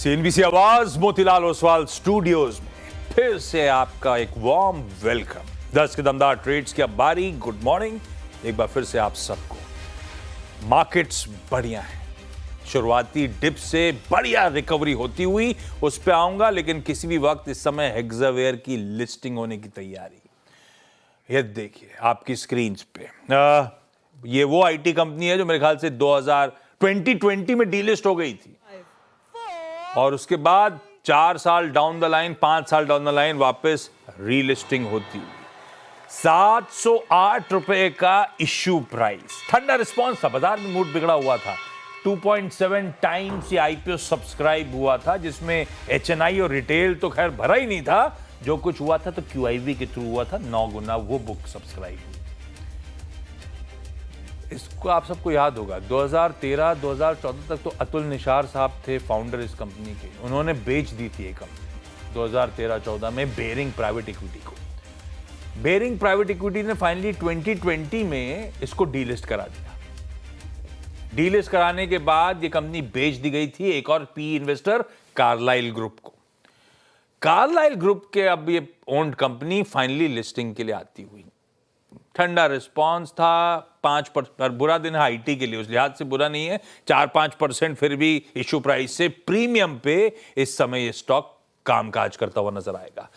CNBC आवाज Motilal Oswal studios में फिर से आपका एक वार्म वेलकम। 10 के दमदार ट्रेड्स की अब बारी। गुड मॉर्निंग एक बार फिर से आप सबको। मार्केट्स बढ़िया है, शुरुआती डिप से बढ़िया रिकवरी होती हुई उस पे आऊंगा, लेकिन किसी भी वक्त इस समय हेक्सावेयर की लिस्टिंग होने की तैयारी। ये देखिए आपकी स्क्रीन पे, ये वो आईटी कंपनी है जो मेरे ख्याल से 2020 में डीलिस्ट हो गई थी और उसके बाद 4 साल डाउन द लाइन, 5 साल डाउन द लाइन वापस रीलिस्टिंग होती हुई। 708 रुपए का इश्यू प्राइस। ठंडा रिस्पॉन्स था, बाजार में मूड बिगड़ा हुआ था। 2.7 टाइम्स ये आईपीओ सब्सक्राइब हुआ था, जिसमें एचएनआई और रिटेल तो खैर भरा ही नहीं था। जो कुछ हुआ था तो क्यूआईबी के थ्रू हुआ था, 9 गुना वो बुक सब्सक्राइब हुई। इसको आप सबको याद होगा, 2013-2014 तक तो अतुल निशार साहब थे फाउंडर इस कंपनी के। उन्होंने बेच दी थी ये कंपनी 2013-14 में बेरिंग प्राइवेट इक्विटी को। बेरिंग प्राइवेट इक्विटी ने फाइनली 2020 में इसको डीलिस्ट करा दिया। डीलिस्ट कराने के बाद ये कंपनी बेच दी गई थी एक और पी इन्वेस्टर कार्लाइल ग्रुप को। कार्लाइल ग्रुप के अब ये ओन्ड कंपनी फाइनली लिस्टिंग के लिए आती हुई। ठंडा रिस्पांस था, 5%। बुरा दिन है आईटी के लिए, उस लिहाज से बुरा नहीं है। 4-5% फिर भी इश्यू प्राइस से प्रीमियम पे इस समय ये स्टॉक कामकाज करता हुआ नजर आएगा।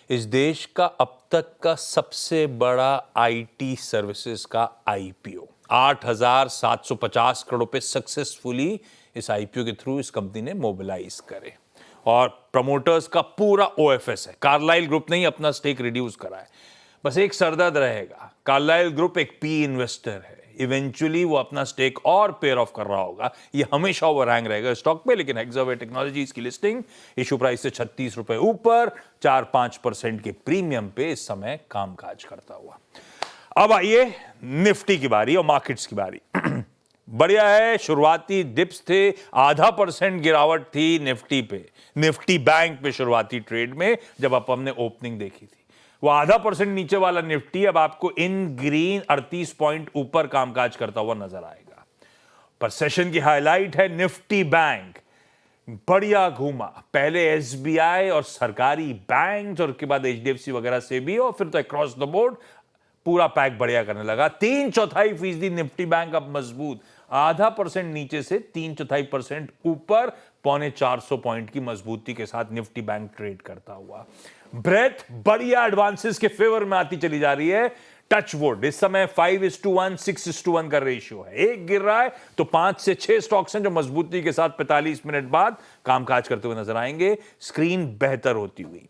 इस देश का अब तक का सबसे बड़ा आईटी सर्विसेज का आईपीओ, 8,750 करोड़ रुपए सक्सेसफुली इस आईपीओ के थ्रू इस कंपनी ने मोबिलाइज करे और प्रमोटर्स का पूरा ओएफएस है। कार्लाइल ग्रुप ने ही अपना स्टेक रिड्यूस करा है। बस एक सरदर्द रहेगा, कार्लाइल ग्रुप एक पी इन्वेस्टर है, इवेंचुअली वो अपना स्टेक और पेयर ऑफ कर रहा होगा। ये हमेशा ओवरहैंग रहेगा स्टॉक पे। लेकिन हेक्सावेयर टेक्नोलॉजीज की लिस्टिंग इश्यू प्राइस से 36 रुपए ऊपर, 4-5% के प्रीमियम पे इस समय कामकाज करता हुआ। अब आइए निफ्टी की बारी और मार्केट्स की बारी। बढ़िया है, शुरुआती डिप्स थे, 0.5% गिरावट थी निफ्टी पे, निफ्टी बैंक पे शुरुआती ट्रेड में जब हमने ओपनिंग देखी थी। वो 0.5% नीचे वाला निफ्टी अब आपको इन ग्रीन 38 पॉइंट ऊपर कामकाज करता हुआ नजर आएगा। पर सेशन की हाईलाइट है निफ्टी बैंक। बढ़िया घूमा, पहले एसबीआई और सरकारी बैंक और उसके बाद एचडीएफसी वगैरह से भी, और फिर तो अक्रॉस द बोर्ड पूरा पैक बढ़िया करने लगा। 3/4% निफ्टी बैंक अब मजबूत, 0.5% नीचे से 3/4% ऊपर, 450 पॉइंट की मजबूती के साथ निफ्टी बैंक ट्रेड करता हुआ। ब्रेथ बढ़िया एडवांसेस के फेवर में आती चली जा रही है। टच वुड, इस समय 5:1, 6:1 का रेशियो है। एक गिर रहा है तो 5 से 6 स्टॉक्स हैं जो मजबूती के साथ 45 मिनट बाद कामकाज करते हुए नजर आएंगे। स्क्रीन बेहतर होती हुई।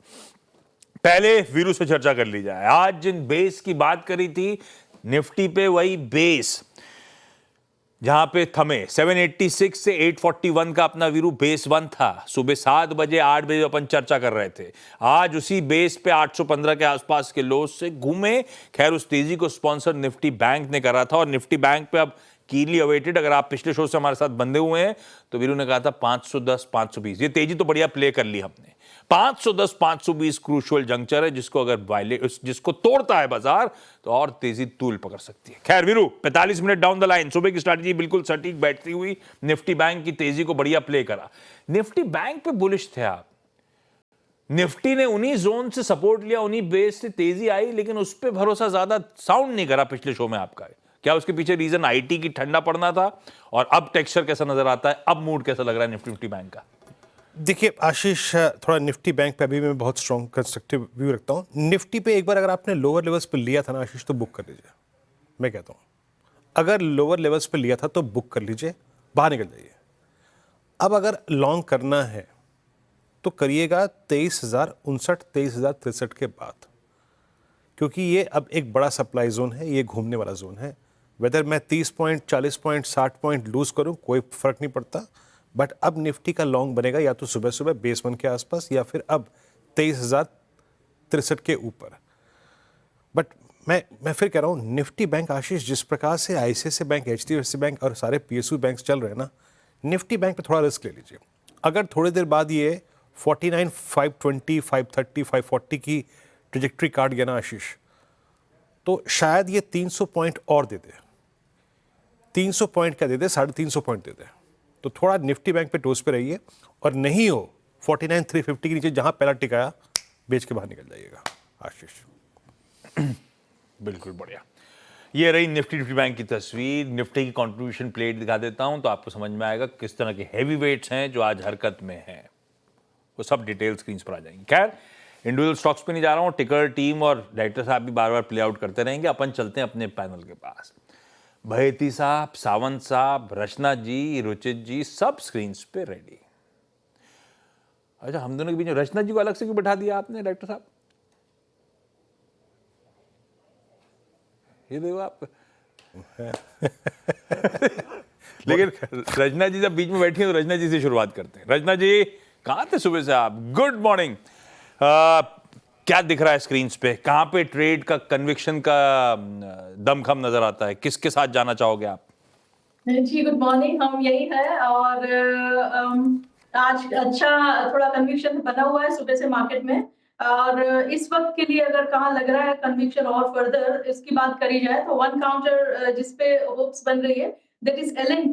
पहले वीरू से चर्चा कर ली जाए। आज जिन बेस की बात करी थी निफ्टी पे, वही बेस जहां पे थमे 786 से 841 का अपना वीरू बेस 1 था। सुबह 7 बजे 8 बजे अपन चर्चा कर रहे थे। आज उसी बेस पे 815 के आसपास के लोज से घूमे। खैर उस तेजी को स्पॉन्सर निफ्टी बैंक ने करा था और निफ्टी बैंक पे अब कीनली अवेटेड, अगर आप पिछले शो से हमारे साथ बंधे हुए हैं तो वीरू ने कहा था 510 520। ये तेजी तो बढ़िया प्ले कर ली हमने। 510 520 क्रूशियल जंक्चर है, जिसको तोड़ता है बाजार तो और तेजी तूल पकड़ सकती है। खैर Veeru, 45 minute down the line, सुबह की स्ट्रैटेजी बिल्कुल सटीक बैठती हुई निफ्टी बैंक की तेजी को बढ़िया प्ले करा। निफ्टी बैंक पे बुलिश थे आप। निफ्टी ने उन्हीं जोन से सपोर्ट लिया, उन्हीं बेस से तेजी आई, लेकिन उस पर भरोसा ज्यादा साउंड नहीं करा पिछले शो में आपका। क्या उसके पीछे रीजन आईटी की ठंडा पड़ना था? और अब टेक्सचर कैसा नजर आता है, अब मूड कैसा लग रहा है निफ्टी बैंक का? देखिए आशीष, थोड़ा निफ्टी बैंक पे अभी मैं बहुत स्ट्रॉन्ग कंस्ट्रक्टिव व्यू रखता हूँ। निफ्टी पे एक बार अगर आपने लोअर लेवल्स पे लिया था ना आशीष, तो बुक कर लीजिए। मैं कहता हूँ अगर लोअर लेवल्स पे लिया था तो बुक कर लीजिए, बाहर निकल जाइए। अब अगर लॉन्ग करना है तो करिएगा 23,059 23,063 के बाद, क्योंकि ये अब एक बड़ा सप्लाई जोन है, ये घूमने वाला जोन है। वेदर मैं 30 पॉइंट 40 पॉइंट 60 पॉइंट लूज करूँ कोई फर्क नहीं पड़ता। बट अब निफ्टी का लॉन्ग बनेगा या तो सुबह सुबह बेस 1 के आसपास या फिर अब 23,063 के ऊपर। बट मैं फिर कह रहा हूँ निफ्टी बैंक आशीष, जिस प्रकार से आईसीआईसीआई बैंक, एचडीएफसी बैंक और सारे पीएसयू बैंक चल रहे हैं ना, निफ्टी बैंक पे थोड़ा रिस्क ले लीजिए। अगर थोड़ी देर बाद ये 49 520 530 540 की ट्रेजेक्ट्री काट गया ना आशीष, तो शायद ये 300 पॉइंट और दे दे। 300 पॉइंट क्या दे दे, 350 पॉइंट दे दे। तो थोड़ा निफ्टी बैंक पे टोस पे रहिए, और नहीं हो 49,350 के नीचे जहां पहला टिकाया बेच के बाहर निकल जाइएगा। आशीष। बिल्कुल बढ़िया। ये रही निफ्टी बैंक की तस्वीर। निफ्टी की कंट्रीब्यूशन प्लेट दिखा देता हूं तो आपको समझ में आएगा किस तरह के हैवी वेट्स हैं जो आज हरकत में हैं। वो सब डिटेल स्क्रीन पर आ जाएंगी। खैर, इंडिविजुअल स्टॉक्स पे नहीं जा रहा हूं, टिकर टीम और डायरेक्टर साहब भी बार बार प्ले आउट करते रहेंगे। अपन चलते हैं अपने पैनल के पास। भयती साहब, सावंत साहब, रचना जी, रुचित जी, सब स्क्रीन पे रेडी। अच्छा, हम दोनों के बीच में रचना जी को अलग से क्यों बैठा दिया आपने डायरेक्टर साहब? ये देखो आप। लेकिन रचना जी जब बीच में बैठी हैं तो रचना जी से शुरुआत करते हैं। रचना जी, कहाँ थे सुबह से आप? Good morning. क्या दिख रहा है स्क्रीन पे? कहाँ पे ट्रेड का कन्विक्शन का दमखम नजर आता है? किसके साथ जाना चाहोगे आप? जी गुड मॉर्निंग। हम यही है, और आज अच्छा थोड़ा कन्विक्शन बना हुआ है सुबह से मार्केट में। और इस वक्त के लिए अगर कहाँ लग रहा है कन्विक्शन और फर्दर इसकी बात करी जाए तो वन काउंटर जिसपे होप्स बन रही है, that is L N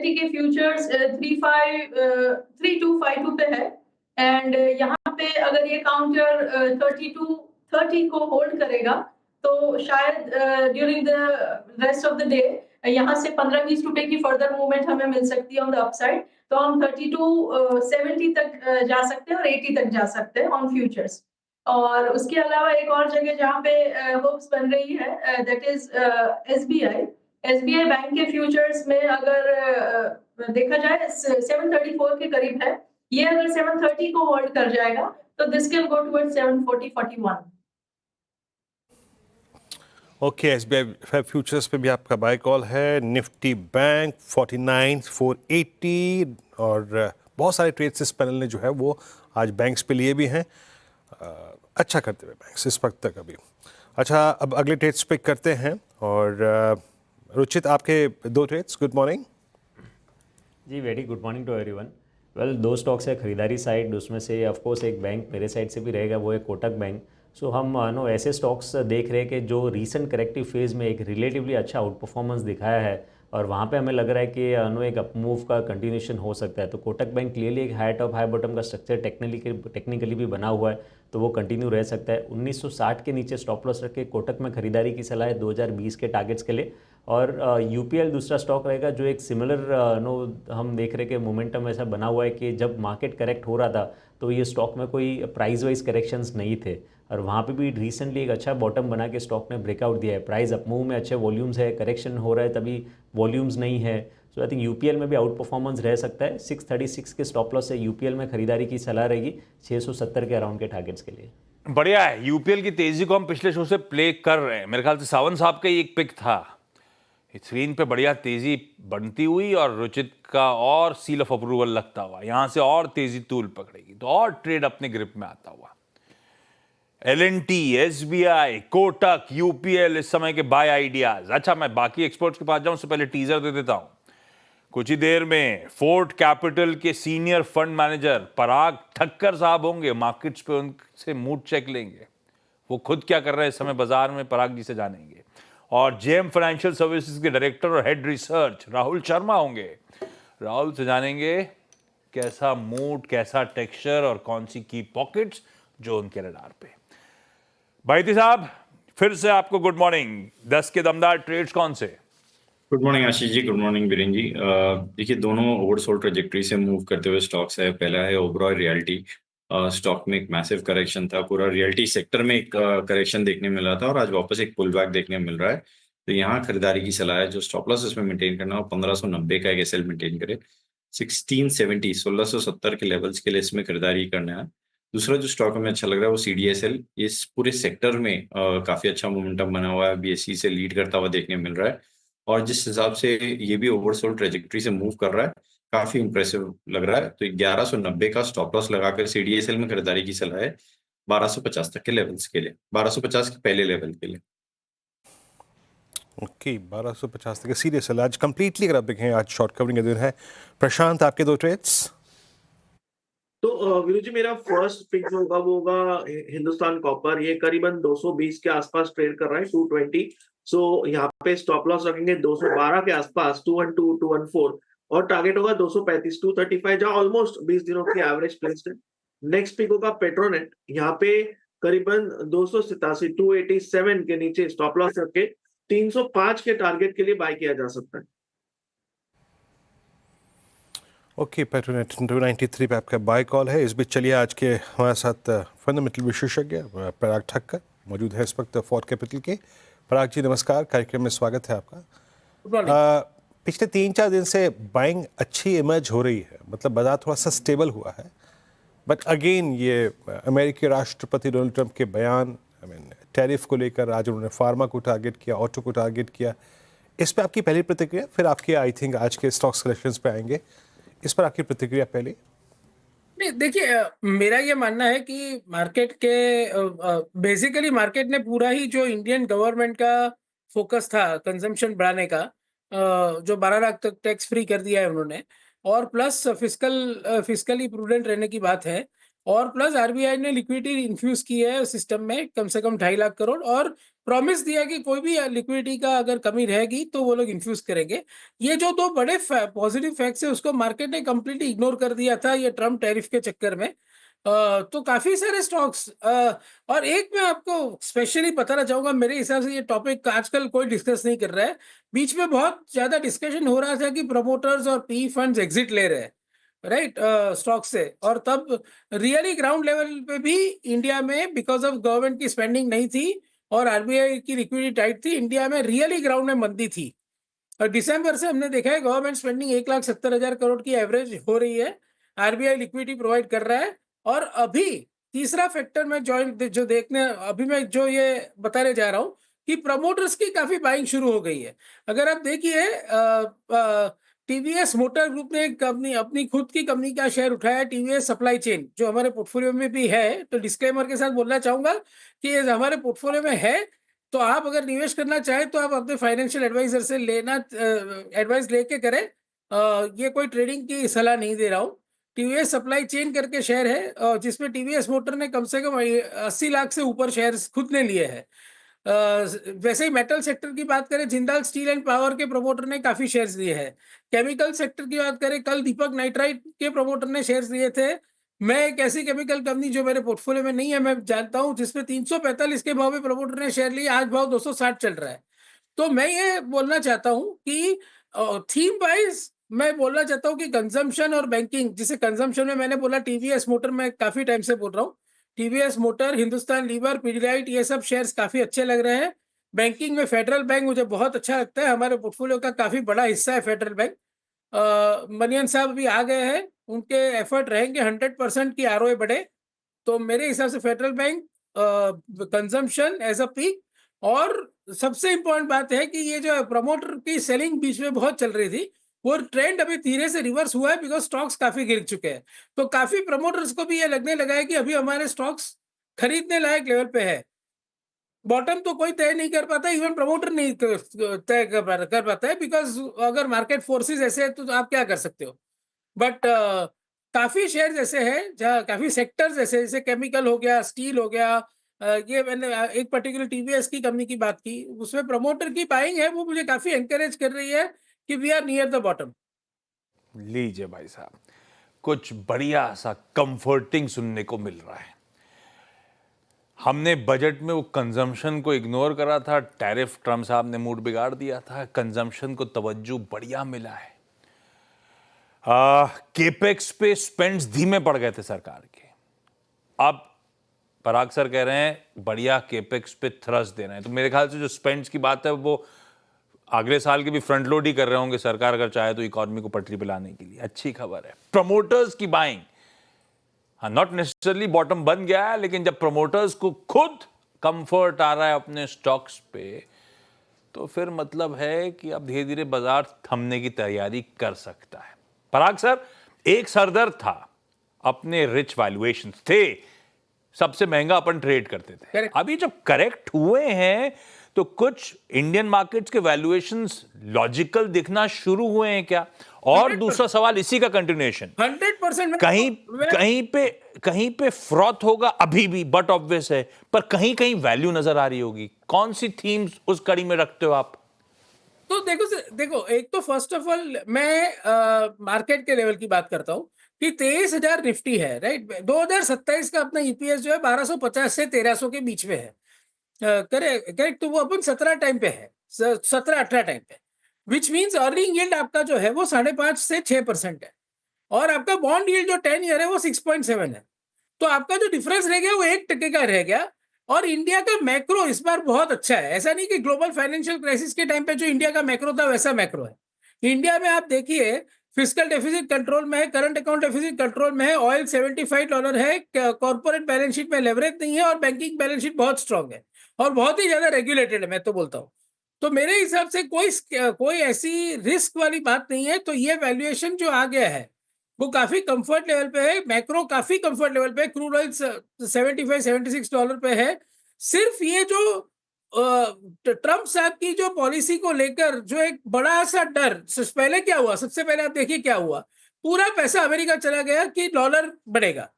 T के फ्यूचर्स 3252 पे है। एंड यहाँ पे अगर ये काउंटर 3230 को होल्ड करेगा तो शायद during the rest of the day यहाँ से 15-20 रुपए की फर्दर मूवमेंट हमें मिल सकती है ऑन द अपसाइड। तो हम 3270 तक जा सकते हैं और 80 तक जा सकते हैं ऑन फ्यूचर्स। और उसके अलावा एक और जगह जहाँ पे होप्स बन रही है, दैट इज एसबीआई बैंक के फ्यूचर्स में अगर देखा जाए 734 के करीब है। ये अगर 730 को होल्ड कर जाएगा तो this can go towards 740-41। Okay, SBI futures पे भी आपका बाय कॉल है। निफ्टी बैंक 49,480, और बहुत सारे ट्रेड्स इस पैनल ने जो है वो आज बैंक्स पे लिए भी हैं। अच्छा करते हुए बैंक्स इस वक्त तक अभी। अच्छा, अब अगले ट्रेड्स पे करते हैं, और रुचित आपके दो trades. Good morning ji, very good morning to everyone. Well, दो स्टॉक्स है खरीदारी साइड, उसमें से ऑफ कोर्स एक बैंक मेरे साइड से भी रहेगा, वो है कोटक बैंक। सो हम ऐसे स्टॉक्स देख रहे हैं कि जो रीसेंट करेक्टिव फेज़ में एक रिलेटिवली अच्छा आउट परफॉर्मेंस दिखाया है, और वहाँ पे हमें लग रहा है कि एक अप मूव का कंटिन्यूशन हो सकता है। तो कोटक बैंक क्लियरली एक हाई टॉप हाई बॉटम का स्ट्रक्चर टेक्निकली भी बना हुआ है, तो वो कंटिन्यू रह सकता है। 1960 के नीचे स्टॉप लॉस रख के कोटक में खरीदारी की सलाह है 2020 के टारगेट्स के लिए। और यूपीएल दूसरा स्टॉक रहेगा जो एक सिमिलर हम देख रहे हैं कि मोमेंटम ऐसा बना हुआ है कि जब मार्केट करेक्ट हो रहा था तो ये स्टॉक में कोई प्राइस वाइज करेक्शंस नहीं थे, और वहाँ पे भी रिसेंटली एक अच्छा बॉटम बना के स्टॉक ने ब्रेकआउट दिया है। प्राइस अप मूव में अच्छे वॉल्यूम्स है, करेक्शन हो रहा है तभी वॉल्यूम्स नहीं है। सो आई थिंक यूपीएल में भी आउट परफॉर्मेंस रह सकता है। 636 के स्टॉप लॉस से यूपीएल में खरीदारी की सलाह रहेगी 670 के अराउंड के टारगेट्स के लिए। बढ़िया है। यूपीएल की तेजी को हम पिछले शो से प्ले कर रहे हैं। मेरे ख्याल से सावंत साहब का ही एक पिक था, स्क्रीन पे बढ़िया तेजी बनती हुई और रुचित का और सील ऑफ अप्रूवल लगता हुआ, यहां से और तेजी तूल पकड़ेगी तो और ट्रेड अपने ग्रिप में आता हुआ। एल&टी, एसबीआई, कोटक, यूपीएल इस समय के बाय आइडियाज। अच्छा, मैं बाकी एक्सपर्ट्स के पास जाऊं उससे पहले टीजर दे देता हूं। कुछ ही देर में फोर्ट कैपिटल के सीनियर फंड मैनेजर पराग ठक्कर साहब होंगे, मार्केट्स पे उनसे मूड चेक लेंगे। वो खुद क्या कर रहे हैं इस समय बाजार में, पराग जी से जानेंगे। और जेएम फाइनेंशियल सर्विसेज के डायरेक्टर और हेड रिसर्च राहुल शर्मा होंगे। राहुल से जानेंगे कैसा मूड, कैसा टेक्सचर और कौन सी की पॉकेट्स जो उनके रडार पे। भाईती साहब, फिर से आपको गुड मॉर्निंग। 10 के दमदार ट्रेड्स कौन से? Good morning Ashish ji, good morning Viren जी। देखिए, दोनों ओवरसोल्ड ट्रेजेक्टरी से मूव करते हुए स्टॉक्स है। पहला है ओबरॉय रियल्टी। स्टॉक में एक मैसिव करेक्शन था, पूरा रियल्टी सेक्टर में एक करेक्शन देखने मिल रहा था और आज वापस एक पुल बैक देखने मिल रहा है। तो यहाँ खरीदारी की सलाह है। जो स्टॉप लॉस इसमें मेंटेन करना हो 1590 का एक एसएल मेंटेन करे। 1670 के लेवल्स के लिए इसमें खरीदारी करना है। दूसरा जो स्टॉक हमें अच्छा लग रहा है वो सीडीएसएल। इस पूरे सेक्टर में काफी अच्छा मोमेंटम बना हुआ है, बीएसई से लीड करता हुआ देखने मिल रहा है, और जिस हिसाब से ये भी ओवरसोल्ड ट्रेजेक्टरी से मूव कर रहा है काफी इंप्रेसिव लग रहा है। तो 1190 का स्टॉप लॉस लगाकर सीडीएसएल में खरीदारी की सलाह है 1250 तक के लेवल्स के लिए, 1250 के पहले लेवल के लिए। ओके, 1250 तक सीरियस आज कंप्लीटली अगर आप देखें आज शॉर्ट कवरिंग का दिन है। प्रशांत, आपके दो ट्रेड्स। तो वीरू जी, मेरा फर्स्ट पिक जो होगा वो होगा हिंदुस्तान कॉपर। ये करीबन 220 के आसपास ट्रेड कर रहा है, 220। सो यहाँ पे स्टॉप लॉस रखेंगे 212 के आसपास, 212, 214, और टारगेट होगा 235 235, जहां ऑलमोस्ट 20 दिनों की एवरेज प्लेस्ड है। नेक्स्ट पिक होगा पेट्रोनेट, यहाँ पे करीबन 287 287 के नीचे स्टॉप लॉस रख के 305 के टारगेट के लिए बाय किया जा सकता है। ओके, पेट्रोनेट 293 पे आपका बाय कॉल है। इस बीच चलिए आज के हमारे साथ फंडामेंटल विशेषज्ञ पराग ठक्कर मौजूद है इस वक्त फॉर कैपिटल के। पराग जी नमस्कार, कार्यक्रम में स्वागत है आपका। पिछले 3-4 दिन से बाइंग अच्छी इमर्ज हो रही है, मतलब बाजार थोड़ा सा स्टेबल हुआ है, बट अगेन ये अमेरिकी राष्ट्रपति डोनाल्ड ट्रंप के बयान, टैरिफ को लेकर आज उन्होंने फार्मा को टारगेट किया, ऑटो को टारगेट किया, इस पर आपकी पहली प्रतिक्रिया, फिर आपकी आई थिंक आज के स्टॉक सिलेक्शंस पे आएंगे, इस पर आपकी प्रतिक्रिया पहले। नहीं, देखिए, मेरा ये मानना है कि मार्केट के बेसिकली मार्केट ने पूरा ही जो इंडियन गवर्नमेंट का फोकस था कंजम्पशन बढ़ाने का, जो 12 लाख तक टैक्स फ्री कर दिया है उन्होंने, और प्लस फिस्कली प्रूडेंट रहने की बात है, और प्लस आरबीआई ने लिक्विडिटी इन्फ्यूज की है सिस्टम में कम से कम 2.5 लाख करोड़, और प्रॉमिस दिया कि कोई भी लिक्विडिटी का अगर कमी रहेगी तो वो लोग इन्फ्यूज करेंगे। ये जो दो बड़े पॉजिटिव फैक्ट्स है उसको मार्केट ने कंप्लीटली इग्नोर कर दिया था ये ट्रम्प टैरिफ के चक्कर में। तो काफी सारे स्टॉक्स, और एक मैं आपको स्पेशली बताना चाहूंगा, मेरे हिसाब से ये टॉपिक आजकल कोई डिस्कस नहीं कर रहा है। बीच में बहुत ज्यादा डिस्कशन हो रहा था कि प्रमोटर्स और पी फंड्स एग्जिट ले रहे हैं, राइट, स्टॉक से, और तब रियली ग्राउंड लेवल पे भी इंडिया में बिकॉज ऑफ गवर्नमेंट की स्पेंडिंग नहीं थी और आरबीआई की लिक्विडिटी टाइट थी, इंडिया में रियली ग्राउंड में मंदी थी। और दिसंबर से हमने देखा है गवर्नमेंट स्पेंडिंग 1,70,000 करोड़ की एवरेज हो रही है, आरबीआई लिक्विडिटी प्रोवाइड कर रहा है। और अभी तीसरा फैक्टर में जो देखने अभी मैं जो ये बताने जा रहा हूँ कि प्रमोटर्स की काफी बाइंग शुरू हो गई है। अगर आप देखिए, टीवीएस मोटर ग्रुप ने कंपनी अपनी खुद की कंपनी का शेयर उठाया, टीवीएस सप्लाई चेन, जो हमारे पोर्टफोलियो में भी है। तो डिस्क्लेमर के साथ बोलना चाहूंगा कि ये हमारे पोर्टफोलियो में है, तो आप अगर निवेश करना चाहें तो आप अपने फाइनेंशियल एडवाइजर से लेना, एडवाइस लेके करें। ये कोई ट्रेडिंग की सलाह नहीं दे रहा हूँ। टीवीएस सप्लाई चेन करके शेयर है, जिसमें टीवीएस मोटर ने कम से कम 80 लाख से ऊपर शेयर खुद ने लिए हैं। वैसे ही मेटल सेक्टर की बात करें, जिंदाल स्टील एंड पावर के प्रमोटर ने काफी शेयर्स लिए हैं। केमिकल सेक्टर की बात करें, कल दीपक नाइट्राइट के प्रमोटर ने शेयर्स लिए थे। मैं एक ऐसी केमिकल कंपनी जो मेरे पोर्टफोलियो में नहीं है, मैं जानता हूं, जिसमें 345 के भाव में प्रमोटर ने शेयर लिए, आज भाव 260 चल रहा है। तो मैं ये बोलना चाहता हूं कि थीम वाइज मैं बोलना चाहता हूं कि कंजम्पशन और बैंकिंग, जिसे कंजम्पशन में मैंने बोला टीवीएस मोटर, मैं काफी टाइम से बोल रहा हूँ, TVS motor, Hindustan lever, Pidilite, ये सब शेयर्स काफी अच्छे लग रहे हैं। बैंकिंग में फेडरल बैंक मुझे बहुत अच्छा लगता है, हमारे पोर्टफोलियो का काफी बड़ा हिस्सा है फेडरल बैंक। मनियन साहब अभी आ गए हैं, उनके एफर्ट रहेंगे 100% की आरओए बढ़े, तो मेरे हिसाब से Federal Bank, consumption as a peak. और सबसे इंपॉर्टेंट बात है कि ये जो प्रमोटर की सेलिंग बीच में बहुत चल रही थी, वो ट्रेंड अभी धीरे से रिवर्स हुआ है, बिकॉज स्टॉक्स काफी गिर चुके हैं। तो काफी प्रमोटर्स को भी ये लगने लगा है कि अभी हमारे स्टॉक्स खरीदने लायक लेवल पे है। बॉटम तो कोई तय नहीं कर पाता, इवन प्रमोटर नहीं तय कर पाता है, बिकॉज अगर मार्केट फोर्सेस ऐसे है तो आप क्या कर सकते हो। बट काफी शेयर्स ऐसे हैं, जहाँ काफी सेक्टर्स ऐसे, जैसे केमिकल हो गया, स्टील हो गया, ये मैंने एक पर्टिकुलर टीवीएस की कंपनी की बात की, उसमें प्रमोटर की बाइंग है, वो मुझे काफी एनकरेज कर रही है कि we are near the bottom. लीजिए भाई साहब, कुछ बढ़िया सा कंफर्टिंग सुनने को मिल रहा है। हमने बजट में वो कंजम्पशन को इग्नोर करा था, टैरिफ ट्रम्प साहब ने मूड बिगाड़ दिया था, कंजम्पशन को तवज्जो बढ़िया मिला है। केपेक्स पे स्पेंड्स धीमे पड़ गए थे सरकार के, अब पराग सर कह रहे हैं बढ़िया केपेक्स पे थ्रस्ट देना है, तो मेरे ख्याल से जो स्पेंड्स की बात है वो अगले साल के भी फ्रंट लोड ही कर रहे होंगे सरकार, अगर चाहे तो इकोनॉमी को पटरी पे लाने के लिए। अच्छी खबर है। प्रमोटर्स की बाइंग, हाँ, नॉट नेसेसरली बॉटम बन गया है, लेकिन जब प्रमोटर्स को खुद कंफर्ट आ रहा है अपने स्टॉक्स पे, तो फिर मतलब है कि अब धीरे धीरे बाजार थमने की तैयारी कर सकता है। पराग सर, एक सरदर्द था, अपने रिच वैल्यूएशंस थे, सबसे महंगा अपन ट्रेड करते थे। Correct. अभी जब करेक्ट हुए हैं तो कुछ इंडियन मार्केट्स के वैल्यूएशंस लॉजिकल दिखना शुरू हुए हैं क्या? और 100%. दूसरा सवाल इसी का कंटिन्यूएशन, 100% कहीं पे फ्रॉथ होगा अभी भी, बट ऑब्वियस है, पर कहीं कहीं वैल्यू नजर आ रही होगी। कौन सी थीम्स उस कड़ी में रखते हो आप? तो देखो एक तो फर्स्ट ऑफ ऑल मैं मार्केट के लेवल की बात करता हूँ कि 23,000 निफ्टी है, राइट। 2027 का अपना ईपीएस जो है 1250 से 1300 के बीच में है, करेक्ट। तो वो अपन 17 टाइम पे है, 17-18 टाइम पे, विच मीन्स अर्निंग यील्ड आपका जो है वो 5.5 से 6% है, और आपका बॉन्ड यील्ड जो 10 ईयर है वो 6.7 है। तो आपका जो डिफरेंस रह गया वो 1% का रह गया। और इंडिया का मैक्रो इस बार बहुत अच्छा है, ऐसा नहीं कि ग्लोबल फाइनेंशियल क्राइसिस के टाइम पे जो इंडिया का मैक्रो था वैसा मैक्रो है। इंडिया में आप देखिए फिस्कल डेफिसिट कंट्रोल में है, करंट अकाउंट डेफिसिट कंट्रोल में है, ऑयल $75 है, कॉर्पोरेट बैलेंस शीट में लेवरेज नहीं है, और बैंकिंग बैलेंस शीट बहुत स्ट्रांग है और बहुत ही ज्यादा रेगुलेटेड है, मैं तो बोलता हूँ। तो मेरे हिसाब से कोई ऐसी रिस्क वाली बात नहीं है। तो ये वैल्यूएशन जो आ गया है वो काफी कंफर्ट लेवल पे है, मैक्रो काफी कंफर्ट लेवल पे है, क्रूड ऑयल $75-76 पे है। सिर्फ ये जो ट्रम्प साहब की जो पॉलिसी को लेकर जो एक बड़ा सा डर, पहले क्या हुआ, सबसे पहले आप देखिए क्या हुआ, पूरा पैसा अमेरिका चला गया कि डॉलर बढ़ेगा,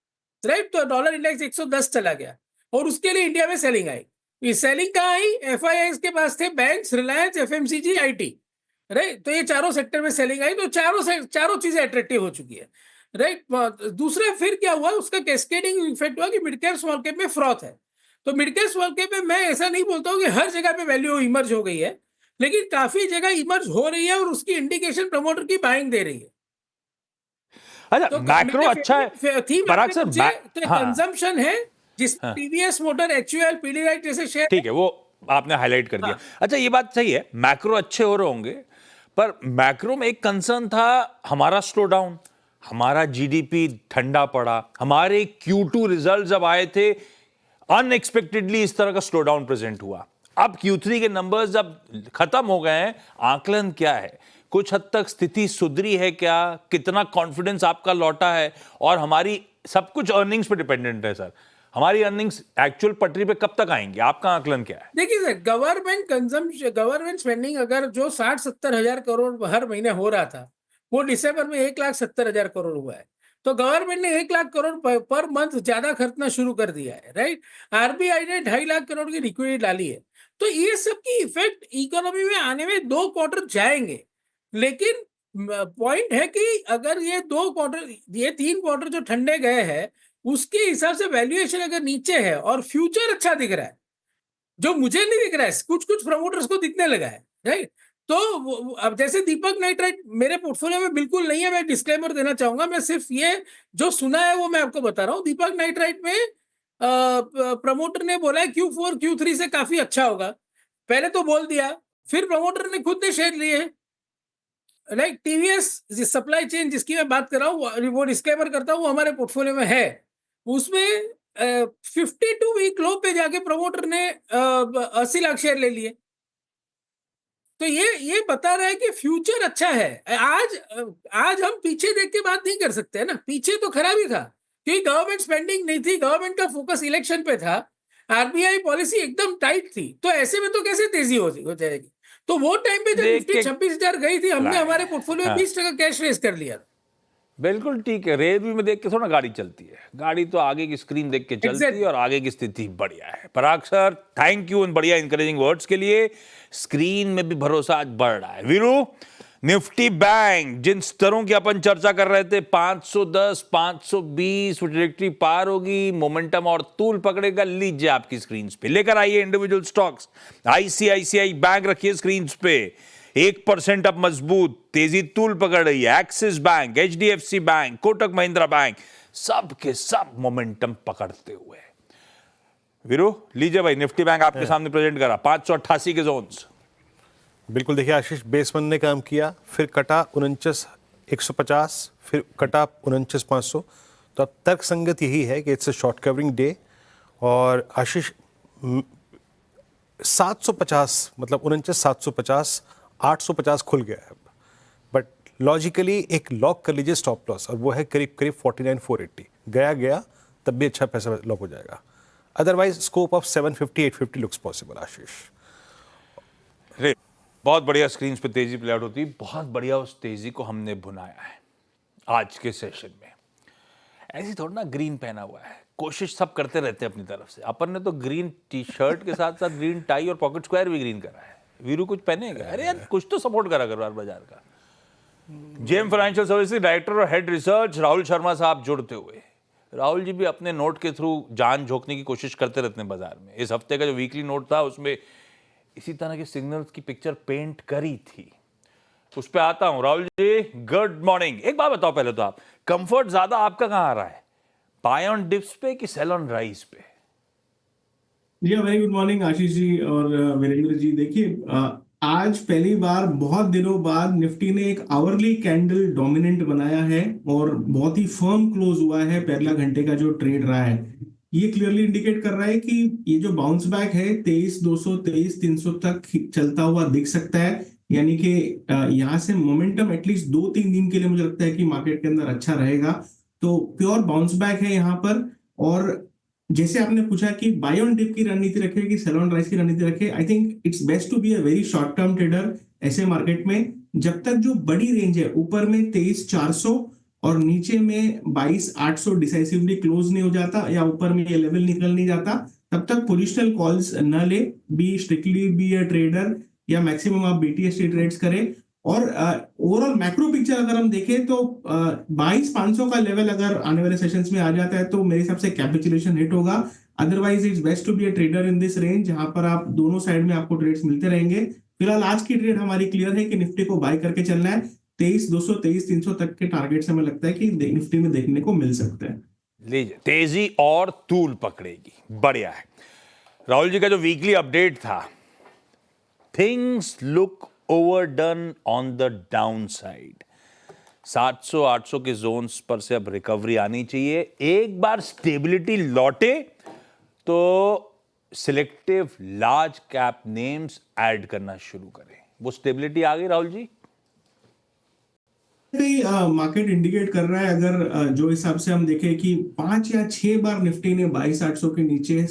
राइट। तो डॉलर इंडेक्स 110 चला गया, और उसके लिए इंडिया में सेलिंग आई। ये सेलिंग कहाँ आई? एफआईआई के पास थे, banks, Reliance, FMCG, IT, right. तो ये चारों सेक्टर में सेलिंग आई, तो चारों चीजें अट्रैक्टिव हो चुकी है, राइट। दूसरा फिर क्या हुआ, उसका कैस्केडिंग इफेक्ट हुआ कि मिड कैप स्मॉल कैप में फ्रॉथ है। तो मिड कैप स्मॉल कैप में मैं ऐसा नहीं बोलता हूँ कि हर जगह पे वैल्यू इमर्ज हो गई है, लेकिन काफी जगह इमर्ज हो रही है, और उसकी इंडिकेशन प्रमोटर की बाइंग दे रही है। अच्छा, तो मैक्रो अच्छा है थीम पराग सर, तो हाँ कंजम्पशन है, जिसमें हाँ टीवीएस मोटर, एचयूएल, पीडीलाइट जैसे शेयर। ठीक है, वो आपने हाईलाइट कर दिया। हाँ। अच्छा, ये बात सही है, मैक्रो अच्छे हो रहे होंगे, पर मैक्रो में एक कंसर्न था हमारा स्लो डाउन, हमारा जीडीपी ठंडा पड़ा, हमारे Q2 रिजल्ट जब आए थे अनएक्सपेक्टेडली इस तरह का स्लो डाउन प्रेजेंट हुआ। अब Q3 के नंबर्स जब खत्म हो गए हैं, आकलन क्या है, कुछ हद तक स्थिति सुधरी है क्या, कितना कॉन्फिडेंस आपका लौटा है, और हमारी सब कुछ अर्निंग्स पे डिपेंडेंट है सर, हमारी अर्निंग्स एक्चुअल पटरी पे कब तक आएंगी, आपका आकलन क्या है? देखिए सर, गवर्नमेंट स्पेंडिंग अगर जो 60-70 हजार करोड़ हर महीने हो रहा था, वो दिसंबर में 1,70,000 करोड़ हुआ है। तो गवर्नमेंट ने 1 लाख करोड़ पर मंथ ज्यादा खर्चना शुरू कर दिया है, राइट। आरबीआई ने 2.5 लाख करोड़ की लिक्विडिटी डाली है। तो ये सब की इफेक्ट इकोनॉमी में आने में 2 क्वार्टर जाएंगे, लेकिन पॉइंट है कि अगर ये 2 क्वार्टर, ये 3 क्वार्टर जो ठंडे गए हैं, उसके हिसाब से वैल्यूएशन अगर नीचे है और फ्यूचर अच्छा दिख रहा है, जो मुझे नहीं दिख रहा है, कुछ कुछ प्रमोटर्स को दिखने लगा है, राइट। तो अब जैसे दीपक नाइट्राइट मेरे पोर्टफोलियो में बिल्कुल नहीं है, मैं डिस्क्लेमर देना चाहूंगा, मैं सिर्फ ये जो सुना है वो मैं आपको बता रहा हूँ। दीपक नाइट्राइट में प्रमोटर ने बोला है Q4 Q3 से काफी अच्छा होगा, पहले तो बोल दिया, फिर प्रमोटर ने खुद ने शेयर लिए, लाइक टीवीएस सप्लाई चेन जिसकी मैं बात कर रहा हूँ, वो डिस्क्लेमर करता हूँ, हमारे पोर्टफोलियो में है। उसमें 52 वीक लो पे जाके प्रमोटर ने 80 लाख शेयर ले लिए। तो ये बता रहा है कि फ्यूचर अच्छा है। आज हम पीछे देख के बात नहीं कर सकते है ना, पीछे तो खराब ही था, क्योंकि गवर्नमेंट स्पेंडिंग नहीं थी, गवर्नमेंट का फोकस इलेक्शन पे था, आरबीआई पॉलिसी एकदम टाइट थी। तो ऐसे में तो कैसे तेजी हो जाएगी? तो वो टाइम पे जब देख निफ्टी के 26,000 गई थी, हमने हमारे पोर्टफोलियो में हाँ 20% कैश रेस कर लिया था। बिल्कुल ठीक है, रेलवे में देख के थोड़ा गाड़ी चलती है, गाड़ी तो आगे की स्क्रीन देख के चलती है, Exactly. और आगे की स्थिति बढ़िया है। पराग सर, थैंक यू उन बढ़िया इंकरेजिंग वर्ड्स के लिए। स्क्रीन में भी भरोसा आज बढ़ रहा है। वीरू, निफ्टी बैंक जिन स्तरों की अपन चर्चा कर रहे थे, 510, 520 ट्रैजेक्टरी पार होगी, मोमेंटम और तूल पकड़ेगा। लीजिए आपकी स्क्रीन पे, लेकर आइए इंडिविजुअल स्टॉक्स। आईसीआईसीआई बैंक रखिए स्क्रीन पे, 1% अब मजबूत, तेजी तूल पकड़ रही है। Axis bank, HDFC bank, Kotak Mahindra bank, सब के सब मोमेंटम पकड़ते हुए। वीरू, लीजिए भाई, निफ्टी बैंक आपके सामने प्रेजेंट करा, 588 के जोन्स। बिल्कुल, देखिए आशीष, बेस 1 ने काम किया, फिर कटा 49,150, फिर कटा 49,500। तो अब तर्क संगत यही है कि it's a short covering day. और आशीष 750, मतलब 49,750, 850 खुल गया है, बट लॉजिकली एक लॉक कर लीजिए स्टॉप लॉस, और वो है करीब करीब 49,480। गया तब भी अच्छा पैसा लॉक हो जाएगा। Otherwise scope of 750, 850 looks possible Ashish. रे, बहुत बढ़िया स्क्रीन पे तेजी प्ले आउट होती है, बहुत बढ़िया उस तेजी को हमने भुनाया है आज के सेशन में। ऐसी थोड़ा ना ग्रीन पहना हुआ है, कोशिश सब करते रहते हैं अपनी तरफ से। अपन ने तो ग्रीन टी शर्ट के साथ साथ ग्रीन टाई और पॉकेट स्क्वायर भी ग्रीन करा है। वीरू कुछ पहनेगा? अरे यार कुछ तो सपोर्ट करा करो यार बाजार का। जेम फाइनेंशियल सर्विसेज डायरेक्टर और हेड रिसर्च राहुल शर्मा साहब जुड़ते हुए। राहुल जी भी अपने नोट के थ्रू जान झोंकने की कोशिश करते रहते हैं बाजार में। इस हफ्ते का जो वीकली नोट था उसमें इसी तरह के सिग्नल्स की पिक्चर पेंट करी थी। उस पे आता हूं। Rahul ji good morning. एक बात बताओ पहले तो, आप कंफर्ट ज्यादा आपका कहां आ रहा है, बाय ऑन डिप्स पे कि सेल ऑन राइज पे? जी very good morning Ashish ji और वीरेंद्र जी। देखिए आज पहली बार बहुत दिनों बाद निफ्टी ने एक आवरली कैंडल डोमिनेंट बनाया है और बहुत ही फर्म क्लोज हुआ है पहला घंटे का जो ट्रेड रहा है। ये क्लियरली इंडिकेट कर रहा है कि ये जो बाउंस बैक है 23,200 23,300 तक चलता हुआ दिख सकता है। यानी कि यहाँ से मोमेंटम एटलीस्ट 2-3 दिन के लिए मुझे लगता है कि मार्केट के अंदर अच्छा रहेगा। तो प्योर बाउंस बैक है यहाँ पर। और जैसे आपने पूछा कि बाय ऑन डिप की रणनीति रखे कि सेल ऑन राइज की रणनीति रखे, I think it's best to be a very short term trader ऐसे मार्केट में। जब तक जो बड़ी रेंज है ऊपर में 23,400 और नीचे में 22,800 डिसाइसिवली क्लोज नहीं हो जाता या ऊपर में ये लेवल निकल नहीं जाता, तब तक पोजिशनल कॉल्स न ले। Be strictly be a trader या मैक्सिमम आप BTST ट्रेड्स करें। और ओवरऑल मैक्रो पिक्चर अगर हम देखें तो 22,500 का लेवल अगर आने वाले सेशंस में आ जाता है तो मेरे हिसाब से कैपिचुलेशन हिट होगा। Otherwise it's best to be a trader in this range, जहां पर आप दोनों साइड में आपको ट्रेड्स मिलते रहेंगे। फिलहाल आज की ट्रेड हमारी क्लियर है कि निफ्टी को बाय करके चलना है। 23,200 23,300 तक के टारगेट हमें लगता है कि निफ्टी में देखने को मिल सकते हैं। लीजिए, तेजी और तूल पकड़ेगी, बढ़िया है। राहुल जी का जो वीकली अपडेट था, things look overdone on the down side. 700-800 के जोन्स पर से अब रिकवरी आनी चाहिए। एक बार स्टेबिलिटी लौटे तो selective large cap names add करना शुरू करें। वो स्टेबिलिटी आ गई राहुल जी? मार्केट इंडिकेट कर रहा है, अगर जो हिसाब से हम देखें कि 5 या 6 बार निफ्टी ने 22,800 के नीचे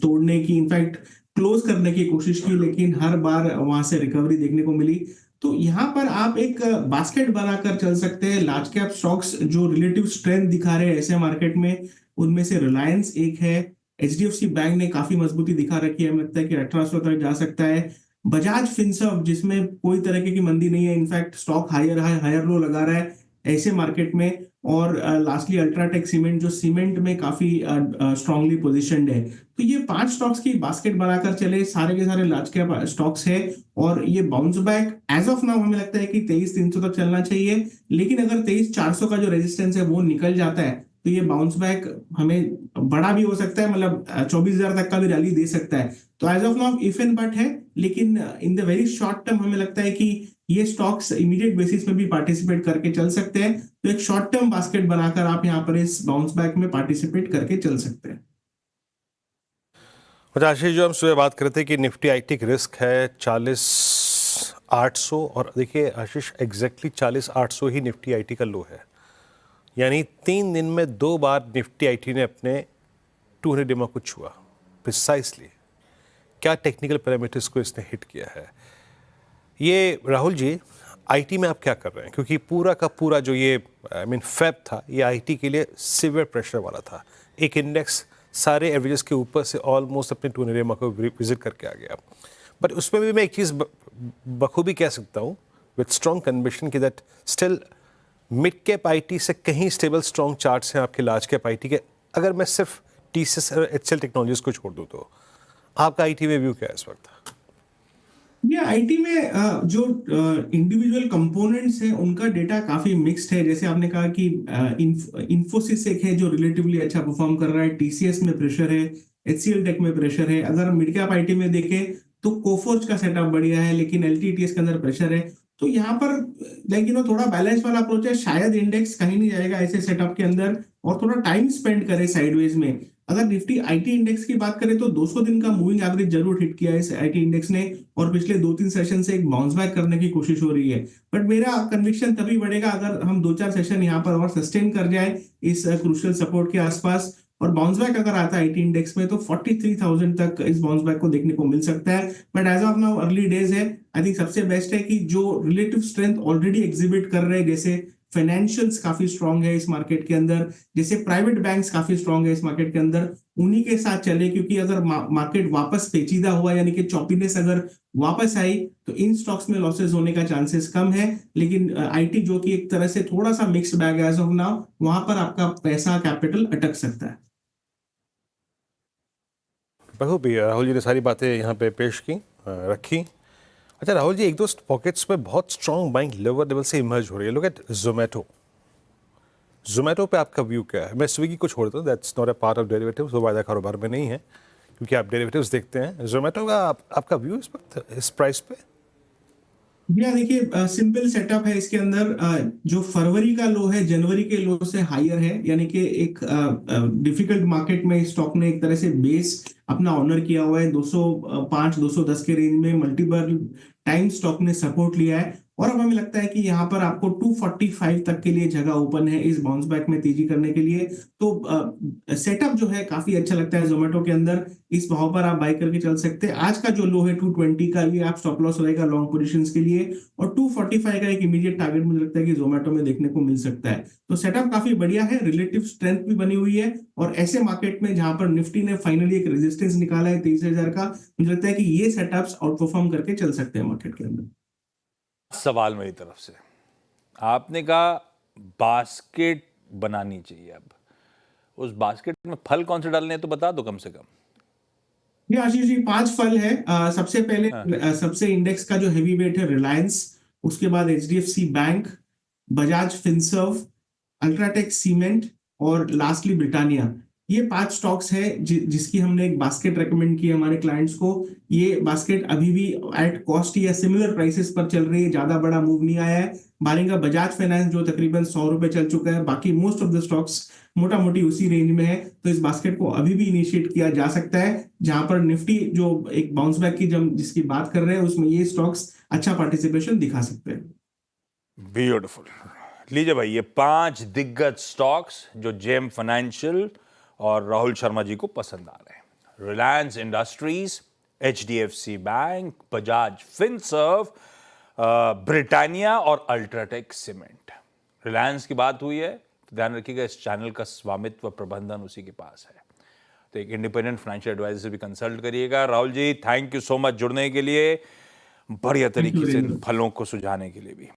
तोड़ने की, इनफैक्ट क्लोज करने की कोशिश की, लेकिन हर बार वहां से रिकवरी देखने को मिली। तो यहाँ पर आप एक बास्केट बनाकर चल सकते हैं। लार्ज कैप स्टॉक्स जो रिलेटिव स्ट्रेंथ दिखा रहे हैं ऐसे मार्केट में, उनमें से रिलायंस एक है। HDFC बैंक ने काफी मजबूती दिखा रखी है, हमें लगता है कि 1800 तक जा सकता है। बजाज फिनसर्व जिसमें कोई तरह की मंदी नहीं है, इनफैक्ट स्टॉक हायर लो लगा रहा है ऐसे मार्केट में। और लास्टली अल्ट्राटेक सीमेंट जो सीमेंट में काफी स्ट्रांगली पोजीशनड है। तो ये 5 स्टॉक्स की बास्केट बनाकर चले, सारे के सारे लार्ज कैप स्टॉक्स है। और ये bounce back as of now हमें लगता है कि 23,300 तक चलना चाहिए। लेकिन अगर 23,400 का जो रेजिस्टेंस है वो निकल जाता है तो ये बाउंस बैक हमें बड़ा भी हो सकता है, मतलब 24,000 तक का भी रैली दे सकता है। तो as of now if and but है, लेकिन in the very short term हमें लगता है कि ये स्टॉक्स इमीडिएट बेसिस में भी पार्टिसिपेट करके चल सकते हैं। तो एक शॉर्ट टर्म बास्केट बनाकर आप यहाँ पर इस बाउंस बैक में पार्टिसिपेट करके चल सकते हैं। आशीष, जो हम सुबह बात करते कि निफ्टी IT का रिस्क है 40,800, और देखिए आशीष एग्जैक्टली 40,800 ही निफ्टी IT का लो है। यानी 3 दिन में 2 बार निफ्टी IT ने अपने 200 डेमा को छुआ प्रिसाइसली। क्या टेक्निकल पैरामीटर्स को इसने हिट किया है? ये राहुल जी IT में आप क्या कर रहे हैं? क्योंकि पूरा का पूरा जो ये फेब था, ये IT के लिए सिवियर प्रेशर वाला था। एक इंडेक्स सारे एवरेजेस के ऊपर से ऑलमोस्ट अपने 200 डेमा को विजिट करके आ गया। बट उसमें भी मैं एक चीज़ बखूबी कह सकता हूँ विद स्ट्रॉन्ग कन्विक्शन कि that still mid cap IT से कहीं स्टेबल स्ट्रॉन्ग चार्ट्स हैं आपके लार्ज कैप IT के। अगर मैं सिर्फ TCS और HCL टेक्नोलॉजीज को छोड़ दूँ तो आपका IT में व्यू क्या है इस वक्त? ये IT में जो इंडिविजुअल कंपोनेंट्स हैं उनका डेटा काफी मिक्स्ड है। जैसे आपने कहा कि इन्फोसिस एक है जो रिलेटिवली अच्छा परफॉर्म कर रहा है, TCS में प्रेशर है, HCL टेक में प्रेशर है। अगर मिड कैप IT में देखें तो कोफोर्ज का सेटअप बढ़िया है, लेकिन LTTS के अंदर प्रेशर है। तो यहाँ पर थोड़ा बैलेंस वाला अप्रोच है। शायद इंडेक्स कहीं नहीं जाएगा ऐसे सेटअप के अंदर, और थोड़ा टाइम स्पेंड करे साइडवेज में। अगर निफ्टी IT इंडेक्स की बात करें तो 200 दिन का मूविंग एवरेज जरूर हिट किया है इस IT इंडेक्स ने, और पिछले 2-3 सेशन से एक बाउंस बैक करने की कोशिश हो रही है। बट मेरा कन्विक्शन तभी बढ़ेगा अगर हम 2-4 सेशन यहाँ पर और सस्टेन कर जाए इस क्रूशियल सपोर्ट के आसपास, और बाउंस बैक अगर आता है IT इंडेक्स में तो 43,000 तक इस बाउंस बैक को देखने को मिल सकता है। But as of now early days है। आई थिंक सबसे बेस्ट है कि जो रिलेटिव स्ट्रेंथ ऑलरेडी एग्जिबिट कर रहे हैं, जैसे फाइनेंशियल्स काफी स्ट्रांग है इस मार्केट के अंदर, जैसे प्राइवेट बैंक्स काफी स्ट्रांग है इस मार्केट के अंदर, उन्हीं के साथ चले, क्योंकि अगर मार्केट वापस पेचीदा हुआ यानी कि चॉपीनेस अगर वापस आई तो इन स्टॉक्स में लॉसेस होने का चांसेस कम है। लेकिन आईटी जो कि एक तरह से थोड़ा सा mixed bag as of now, वहां पर आपका पैसा कैपिटल अटक सकता है। बखूबी राहुल जी ने सारी बातें यहाँ पे पेश की, रखी। अच्छा राहुल जी, एक दो पॉकेट्स में बहुत स्ट्रॉन्ग बाइंग लोअर लेवल से इमर्ज हो रही है। लुक एट जोमेटो पे आपका व्यू क्या है? मैं स्विगी को छोड़ता हूँ, that's not a part of derivatives, वो वायदा कारोबार में नहीं है क्योंकि आप डेरिवेटिव्स देखते हैं। जोमेटो का आपका व्यू इस वक्त इस प्राइस पे? भैया देखिए, सिंपल सेटअप है इसके अंदर। जो फरवरी का लो है जनवरी के लो से हायर है, यानी कि एक डिफिकल्ट मार्केट में स्टॉक ने एक तरह से बेस अपना ऑनर किया हुआ है। 205 210 के रेंज में मल्टीपल टाइम स्टॉक ने सपोर्ट लिया है, और अब हमें लगता है कि यहाँ पर आपको 245 तक के लिए जगह ओपन है इस बाउंस बैक में तेजी करने के लिए। तो सेटअप जो है काफी अच्छा लगता है जोमेटो के अंदर, इस भाव पर आप बाय करके चल सकते हैं। आज का जो लो है 220 का, ये आप स्टॉप लॉस रहेगा लॉन्ग पोजीशंस के लिए, और 245 का एक इमीडिएट टारगेट मुझे लगता है कि जोमेटो में देखने को मिल सकता है। तो सेटअप काफी बढ़िया है, रिलेटिव स्ट्रेंथ भी बनी हुई है, और ऐसे मार्केट में जहां पर निफ्टी ने फाइनली एक रेजिस्टेंस निकाला है 23,000 का, मुझे लगता है कि ये सेटअप्स आउट परफॉर्म करके चल सकते हैं मार्केट के अंदर। सवाल मेरी तरफ से, आपने कहा बास्केट बनानी चाहिए, अब उस बास्केट में फल कौन से डालने हैं तो बता दो कम से कम। ये आशीष जी 5 फल है। सबसे पहले सबसे इंडेक्स का जो हेवी वेट है रिलायंस, उसके बाद HDFC bank, Bajaj Finserv, UltraTech cement, और लास्टली ब्रिटानिया। ये 5 स्टॉक्स है जिसकी हमने एक बास्केट रेकमेंड की है हमारे क्लाइंट्स को। ये बास्केट अभी भी एट कॉस्ट या सिमिलर प्राइसेस पर चल रही है, ज्यादा बड़ा मूव नहीं आया है। बारिंग का बजाज फाइनेंस जो तकरीबन 100 रुपए चल चुका है, बाकी मोस्ट ऑफ द स्टॉक्स मोटा मोटी उसी रेंज में है। तो इस बास्केट को अभी भी इनिशिएट किया जा सकता है, जहां पर निफ्टी जो एक बाउंस बैक की जिसकी बात कर रहे हैं उसमें ये स्टॉक्स अच्छा पार्टिसिपेशन दिखा सकते हैं। ब्यूटीफुल। लीजिए भाई, ये 5 दिग्गज स्टॉक्स जो जेएम फाइनेंशियल और राहुल शर्मा जी को पसंद आ रहे हैं। Reliance industries, HDFC bank, Bajaj Finserv, Britannia और अल्ट्राटेक सीमेंट। रिलायंस की बात हुई है तो ध्यान रखिएगा इस चैनल का स्वामित्व प्रबंधन उसी के पास है, तो एक इंडिपेंडेंट फाइनेंशियल एडवाइजर से भी कंसल्ट करिएगा। Rahul ji, thank you so much जुड़ने के लिए, बढ़िया तरीके से इन फलों को सुझाने के लिए भी।